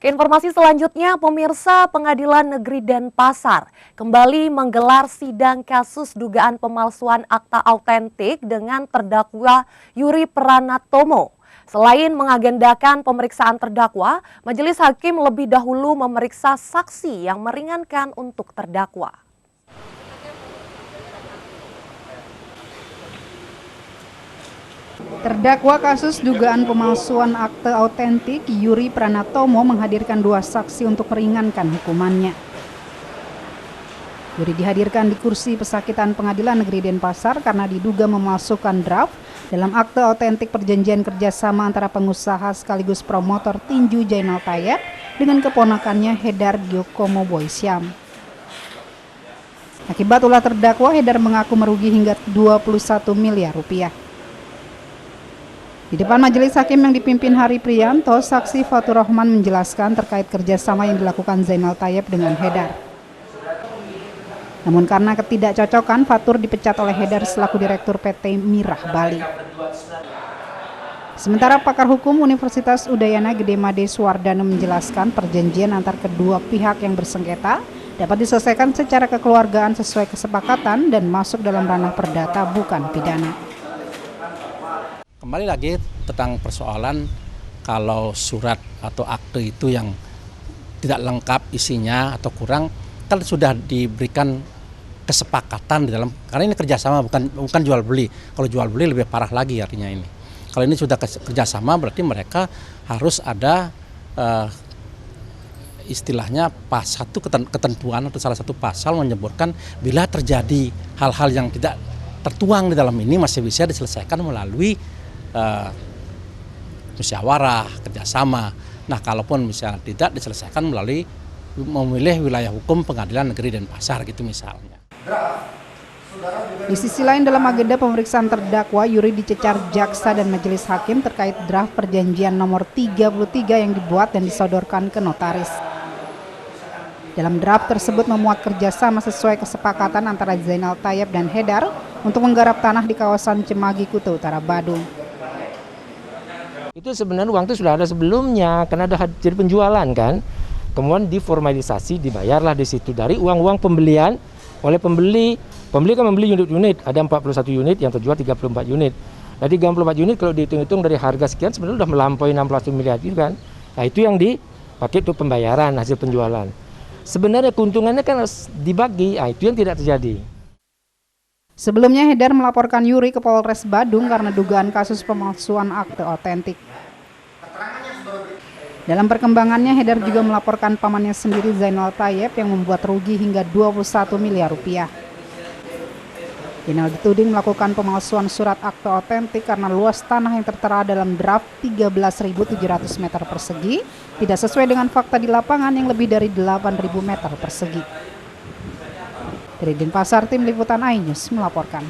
Ke informasi selanjutnya, pemirsa Pengadilan Negeri Denpasar kembali menggelar sidang kasus dugaan pemalsuan akta autentik dengan terdakwa Yuri Pranatomo. Selain mengagendakan pemeriksaan terdakwa, majelis hakim lebih dahulu memeriksa saksi yang meringankan untuk terdakwa. Terdakwa kasus dugaan pemalsuan akte autentik Yuri Pranatomo menghadirkan dua saksi untuk meringankan hukumannya. Yuri dihadirkan di kursi pesakitan Pengadilan Negeri Denpasar karena diduga memalsukan draft dalam akte autentik perjanjian kerjasama antara pengusaha sekaligus promotor tinju Zainal Tayeb dengan keponakannya Hedar Giokomo Boysyam. Akibat ulah terdakwa, Hedar mengaku merugi hingga 21 miliar rupiah. Di depan majelis hakim yang dipimpin Hari Priyanto, saksi Fatur Rahman menjelaskan terkait kerjasama yang dilakukan Zainal Tayeb dengan Hedar. Namun karena ketidakcocokan, Fatur dipecat oleh Hedar selaku Direktur PT Mirah Bali. Sementara pakar hukum Universitas Udayana Gede Made Suwardana menjelaskan perjanjian antar kedua pihak yang bersengketa dapat diselesaikan secara kekeluargaan sesuai kesepakatan dan masuk dalam ranah perdata bukan pidana. Kembali lagi tentang persoalan kalau surat atau akte itu yang tidak lengkap isinya atau kurang, kan sudah diberikan kesepakatan di dalam, karena ini kerjasama bukan jual beli. Kalau jual beli lebih parah lagi artinya ini. Kalau ini sudah kerjasama berarti mereka harus ada istilahnya satu ketentuan atau salah satu pasal menyebutkan bila terjadi hal-hal yang tidak tertuang di dalam ini masih bisa diselesaikan melalui musyawarah, kerjasama. Nah, kalaupun misalnya tidak diselesaikan melalui memilih wilayah hukum Pengadilan Negeri Denpasar gitu misalnya. Di sisi lain, dalam agenda pemeriksaan terdakwa, Yuri dicecar jaksa dan majelis hakim terkait draft perjanjian nomor 33 yang dibuat dan disodorkan ke notaris. Dalam draft tersebut memuat kerjasama sesuai kesepakatan antara Zainal Tayeb dan Hedar untuk menggarap tanah di kawasan Cemagi, Kuta Utara, Badung. Itu sebenarnya uang itu sudah ada sebelumnya, karena ada jadi penjualan kan. Kemudian diformalisasi, dibayarlah di situ dari uang-uang pembelian oleh pembeli. Pembeli kan membeli unit-unit, ada 41 unit yang terjual 34 unit. Nah, 34 unit kalau dihitung-hitung dari harga sekian sebenarnya sudah melampaui 61 miliar itu kan. Nah, itu yang dipakai untuk pembayaran hasil penjualan. Sebenarnya keuntungannya kan harus dibagi, nah, itu yang tidak terjadi. Sebelumnya, Hedar melaporkan Yuri ke Polres Badung karena dugaan kasus pemalsuan akte autentik. Dalam perkembangannya, Hedar juga melaporkan pamannya sendiri Zainal Tayeb yang membuat rugi hingga 21 miliar rupiah. Zainal dituding melakukan pemalsuan surat akte autentik karena luas tanah yang tertera dalam draft 13.700 meter persegi tidak sesuai dengan fakta di lapangan yang lebih dari 8.000 meter persegi. Dari Denpasar, tim liputan iNews melaporkan.